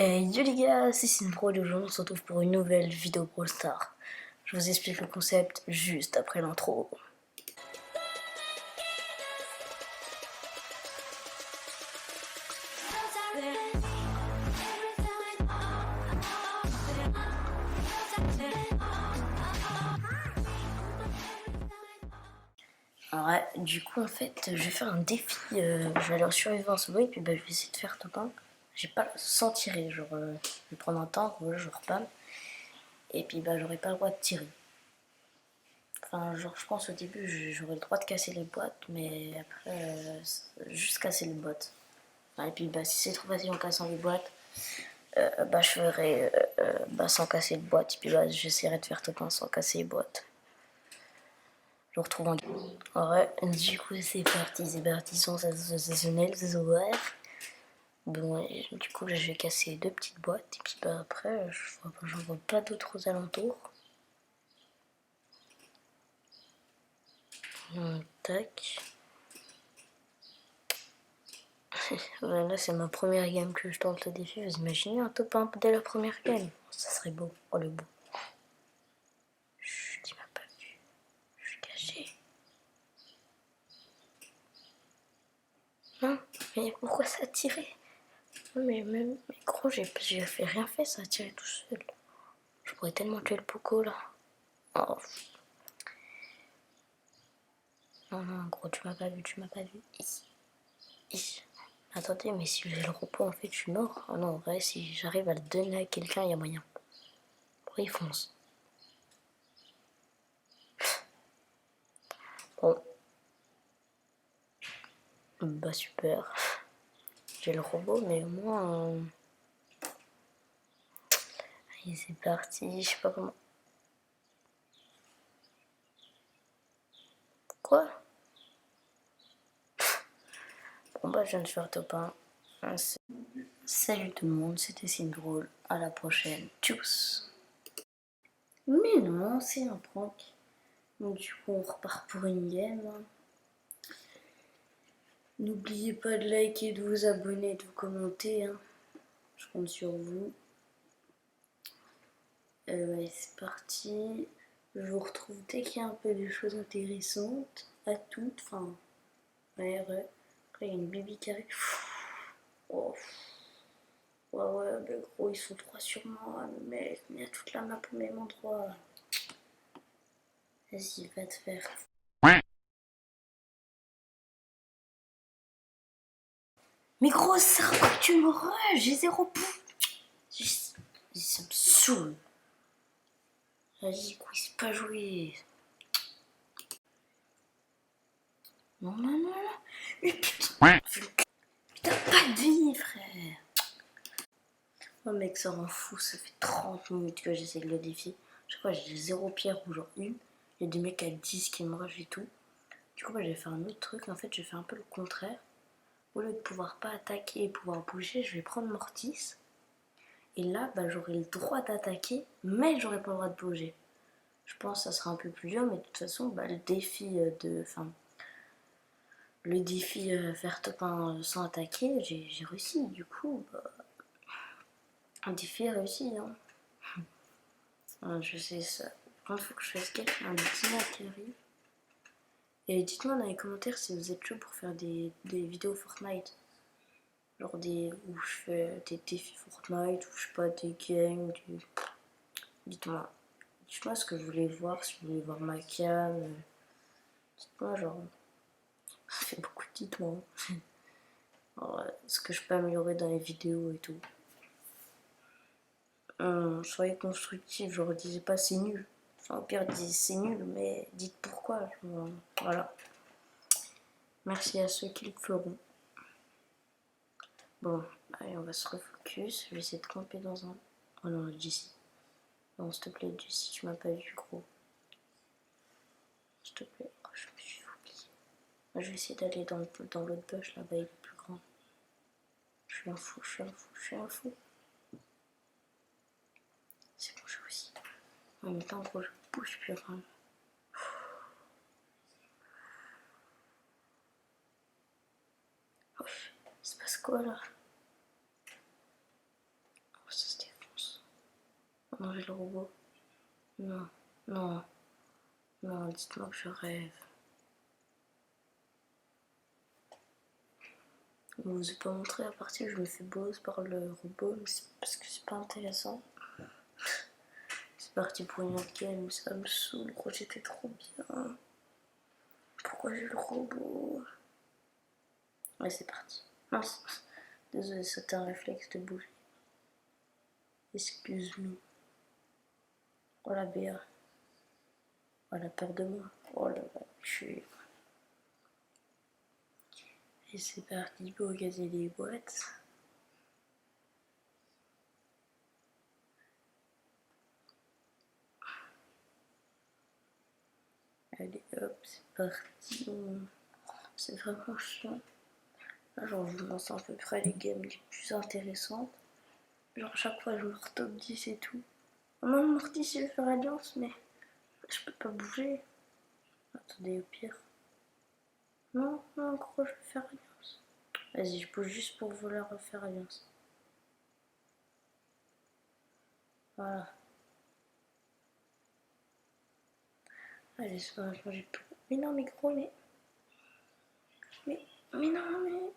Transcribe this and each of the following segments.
Yo les gars, c'est Sinpro et aujourd'hui on se retrouve pour une nouvelle vidéo Brawl Stars. Je vous explique le concept juste après l'intro. Alors ouais, du coup en fait je vais faire un défi, je vais aller en survivance mode et puis je vais essayer de faire top 1. J'ai pas sans tirer, genre je vais prendre un temps, voilà, je repars. Et puis j'aurai pas le droit de tirer. Enfin genre je pense au début j'aurai le droit de casser les boîtes, mais après juste casser les boîtes. Et puis si c'est trop facile en cassant les boîtes, je ferai sans casser les boîtes. Et puis j'essaierai de faire top 1 sans casser les boîtes. Je vous retrouve en ouais, du coup c'est parti, sensationnel, c'est ouvert. Bon, du coup là je vais casser deux petites boîtes et puis après j'en vois pas d'autres aux alentours. Tac. Là c'est ma première game que je tente le défi. Vous imaginez un top 1 dès la première game? Ça serait beau. Oh le beau. Chut, il m'a pas vu. Je suis caché. Non, mais pourquoi ça a tiré? Non mais gros, j'ai fait rien fait, ça a tiré tout seul. Je pourrais tellement tuer le Poco là. Oh. Non, gros, tu m'as pas vu, tu m'as pas vu. Attendez, mais si j'ai le repos, en fait, je suis mort. Oh non, en vrai, si j'arrive à le donner à quelqu'un, il y a moyen. Pourquoi il fonce? Bon. Super. J'ai le robot, mais au moins... Allez, c'est parti, je sais pas comment... Quoi? Bon je viens de faire top 1. Salut tout le monde, c'était Sindrôle. À la prochaine. Tchuss. Mais non, c'est un prank. Donc du coup, on repart pour une game. N'oubliez pas de liker, de vous abonner, de vous commenter. Hein. Je compte sur vous. Ouais, c'est parti. Je vous retrouve dès qu'il y a un peu de choses intéressantes. À toutes. Enfin, ouais. Après, il y a une Bibi carré. Oh. Ouais, mais gros, ils sont trois sur moi. Mais il y a toute la map au même endroit. Vas-y, va te faire. Mais gros, ça que tu me rush, j'ai zéro pouce. Ça me saoule. Vas-y, quoi, c'est pas joué. Non. Mais putain, t'as pas de vie, frère. Oh mec, ça rend fou, ça fait 30 minutes que j'essaie de le défi. Je sais pas, j'ai zéro pierre ou genre une. Il y a des mecs à 10 qui me rushent et tout. Du coup, j'ai fait un autre truc. En fait, j'ai fait un peu le contraire. Au lieu de pouvoir pas attaquer et pouvoir bouger, je vais prendre Mortis. Et là, j'aurai le droit d'attaquer, mais j'aurai pas le droit de bouger. Je pense que ça sera un peu plus dur, mais de toute façon, le défi faire top 1 sans attaquer, j'ai réussi. Du coup, un défi réussi. Hein. Je sais ça. Quand il faut que je fasse quelque un petit qui arrive. Et dites-moi dans les commentaires si vous êtes chaud pour faire des vidéos Fortnite. Genre où je fais des défis Fortnite, ou je sais pas, des games, Dites-moi. Dites-moi ce que vous voulez voir, si vous voulez voir ma cam. Dites-moi, genre. Ça fait beaucoup de dites-moi. Ce que je peux améliorer dans les vidéos et tout. Soyez constructifs, je redisais pas c'est nul. Enfin, au pire, dites c'est nul, mais dites pourquoi. Voilà. Merci à ceux qui le feront. Bon, allez, on va se refocus. Je vais essayer de camper dans un. Oh non, Jessie. Non, s'il te plaît, Jessie, tu m'as pas vu, gros. S'il te plaît. Oh, je me suis oublié. Je vais essayer d'aller dans l'autre bush là-bas, il est plus grand. Je suis un fou. C'est bon, j'ai réussi. En même temps, gros, je bouge plus rien. Oh, il se passe quoi là? Ça se défonce. Non, j'ai le robot. Non, non, non, dites-moi que je rêve. Je vous ai pas montré la partie où je me fais boss par le robot, mais c'est parce que c'est pas intéressant. C'est parti pour une autre game, ça me saoule, gros, j'étais trop bien. Pourquoi j'ai le robot? Ouais, c'est parti. Mince, désolé, c'était un réflexe de bouger. Excuse me. Oh la BA. Oh la peur de moi. Oh là là, je suis. Et c'est parti pour casser les boîtes. Allez hop, c'est parti. C'est vraiment chiant. Là, genre, je vous lance à peu près les games les plus intéressantes. Genre, chaque fois, je me top 10 et tout. Non, Morty, je vais faire alliance, mais je peux pas bouger. Attendez, au pire. Non, non, gros, je vais faire alliance. Vas-y, je bouge juste pour vouloir refaire alliance. Voilà. Allez, c'est pas grave, j'ai plus. Mais non, mais gros, mais. Mais non, mais.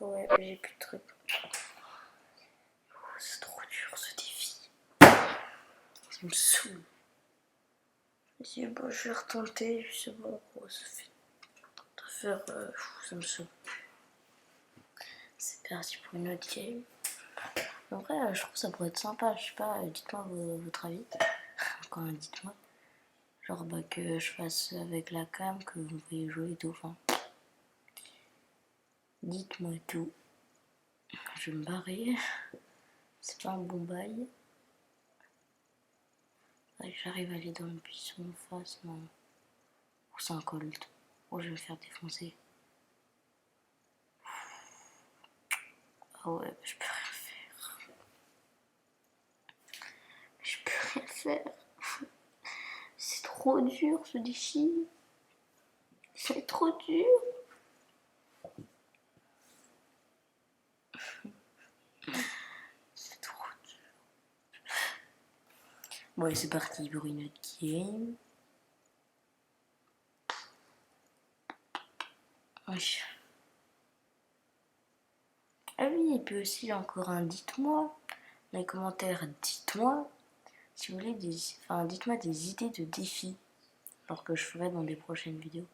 Ouais, j'ai plus de trucs. C'est trop dur ce défi. Ça me saoule. Si bon, je vais retenter, c'est bon, gros, ça fait. Ça me saoule. C'est parti pour une autre game. En vrai, je trouve que ça pourrait être sympa. Je sais pas, dites-moi votre avis. Quand même, dites-moi. Genre bah, que je fasse avec la cam, que vous voyez jouer et tout. Enfin, dites-moi tout. Je vais me barrer. C'est pas un bon bail. J'arrive à aller dans le buisson en face, non. Oh, c'est un colt. Oh, je vais me faire défoncer. Ah ouais, je peux rien faire. Je peux rien faire. C'est trop dur ce défi. C'est trop dur. C'est trop dur. Bon, c'est parti pour une autre game. Oui. Ah oui, et puis aussi encore un dites-moi. Dans les commentaires, dites-moi si vous voulez dites-moi des idées de défis. Alors que je ferai dans des prochaines vidéos.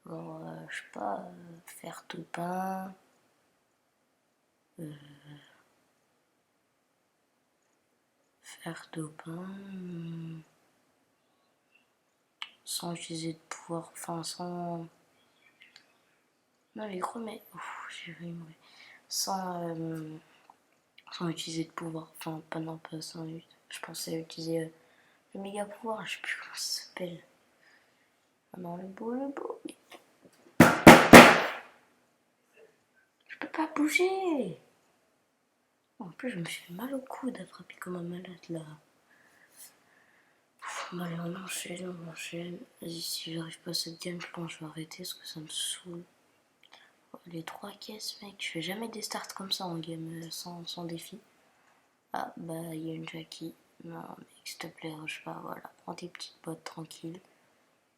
Genre, je sais pas, faire tout pain. Faire tout pain. Sans utiliser de pouvoir. Enfin, sans. Non, les gros, mais. J'ai vu mauvais. Sans utiliser de pouvoir. Enfin, pas non, pas sans. Je pensais utiliser le méga pouvoir. Je sais plus comment ça s'appelle. Ah non, le beau. Je peux pas bouger. En plus, je me suis fait mal au coude à frapper comme un malade là. Bon, allez, on enchaîne. Vas-y, si j'arrive pas à cette game, je pense que je vais arrêter parce que ça me saoule. Les 3 caisses, mec. Je fais jamais des starts comme ça en game sans défi. Ah, bah, il y a une Jackie. Non, mec, s'il te plaît, rush pas. Voilà, prends tes petites bottes tranquilles.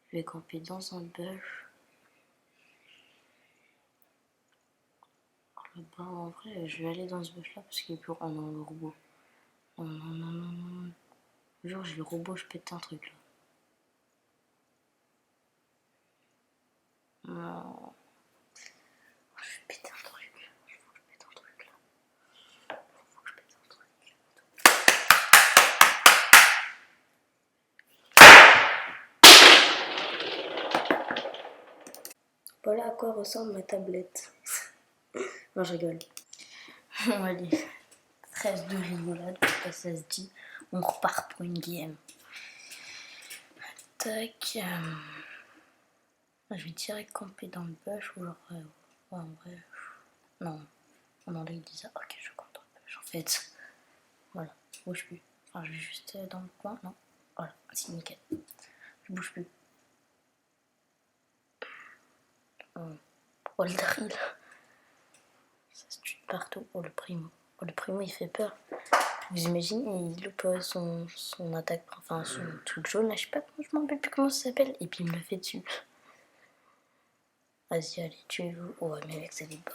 Je vais camper dans un bush. Bah, en vrai, je vais aller dans ce bush là parce qu'il est plus. Oh non, le robot. Non. Genre, j'ai le robot, je pète un truc là. Non. Je vais péter un truc. Il faut que je pète un truc là. Faut que je pète un truc. Voilà à quoi ressemble ma tablette. Non, je rigole. Bon, allez. 13 de rigolade, parce que ça se dit. On repart pour une game. Tac. Je vais direct camper dans le bush ou genre. Ouais, en vrai. Non. Non, là, il dit ça. Ok, je campe dans le bush. En fait, voilà. Je bouge plus. Enfin, je vais juste dans le coin. Non. Voilà, c'est nickel. Je bouge plus. Oh le drill. Ça se tue partout. Oh le primo. Oh le primo il fait peur. Vous imaginez, il loupe son attaque, enfin son truc jaune là, je sais pas, je m'en rappelle plus comment ça s'appelle. Et puis il me le fait dessus. Vas-y, allez, tuez-vous. Oh mais mec, c'est des bots.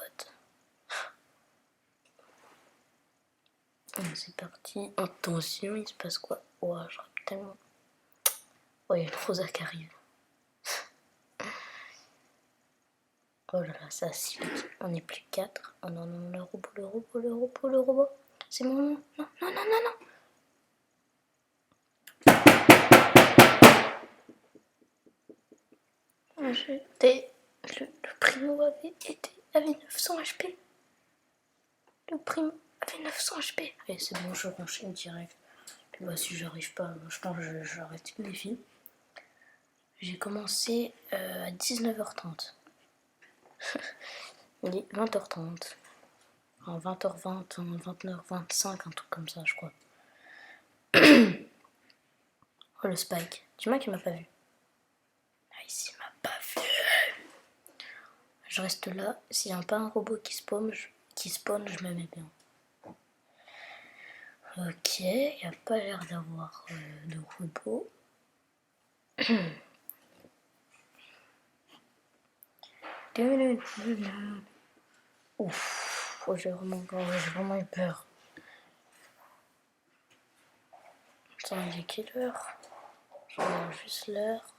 C'est parti. Attention, il se passe quoi? Oh, je rate tellement. Oh, il y a le Rosa qui arrive. Oh là là, ça si vite. On est plus que 4. Oh non, non, le robot, le robot, le robot, le robot. C'est mon nom. Non, non, non, non, non. Le primo avait 900 HP. Le primo avait 900 HP. Allez, c'est bon, je enchaîne direct. Puis bah, si j'arrive pas, je pense que j'arrête le défi. J'ai commencé à 19h30. Il est 20h30. En 20h20, 29h25, un truc comme ça, je crois. Oh, le Spike. Dis-moi qu'il m'a pas vu. Ah, ici, il m'a pas vu. Je reste là. S'il n'y a pas un robot qui spawn, je me mets bien. Ok, il n'y a pas l'air d'avoir de robot. Ouf, oh, j'ai vraiment eu peur. Attends, il est quelle heure? Je regarde juste l'heure.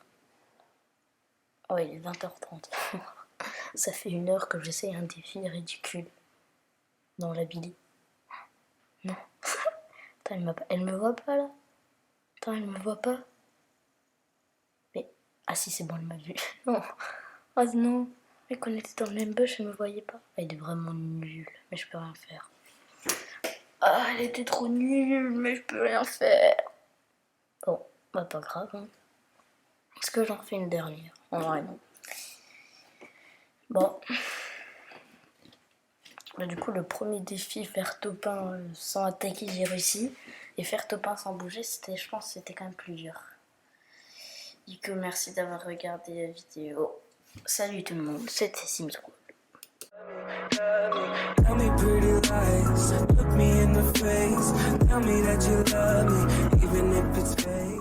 Oh, il est 20h30. Ça fait 1 heure que j'essaye un défi ridicule. Dans la Billy. Non. Attends, elle me voit pas là. Attends, elle me voit pas. Mais. Ah si, c'est bon, elle m'a vu. Non. Oh non. Mais qu'on était dans le même bush, elle me voyait pas. Elle est vraiment nulle. Mais je peux rien faire. Ah, elle était trop nulle, mais je peux rien faire. Bon, bah pas grave. Hein. Est-ce que j'en fais une dernière? En vrai, non. Bon. Bah, du coup, le premier défi, faire top 1 sans attaquer, j'ai réussi. Et faire top 1 sans bouger, je pense que c'était quand même plus dur. Du coup, merci d'avoir regardé la vidéo. Salut tout le monde, c'était Sims School. Tell me pretty lies, look me in the face, tell me that you love me, even if it's fake.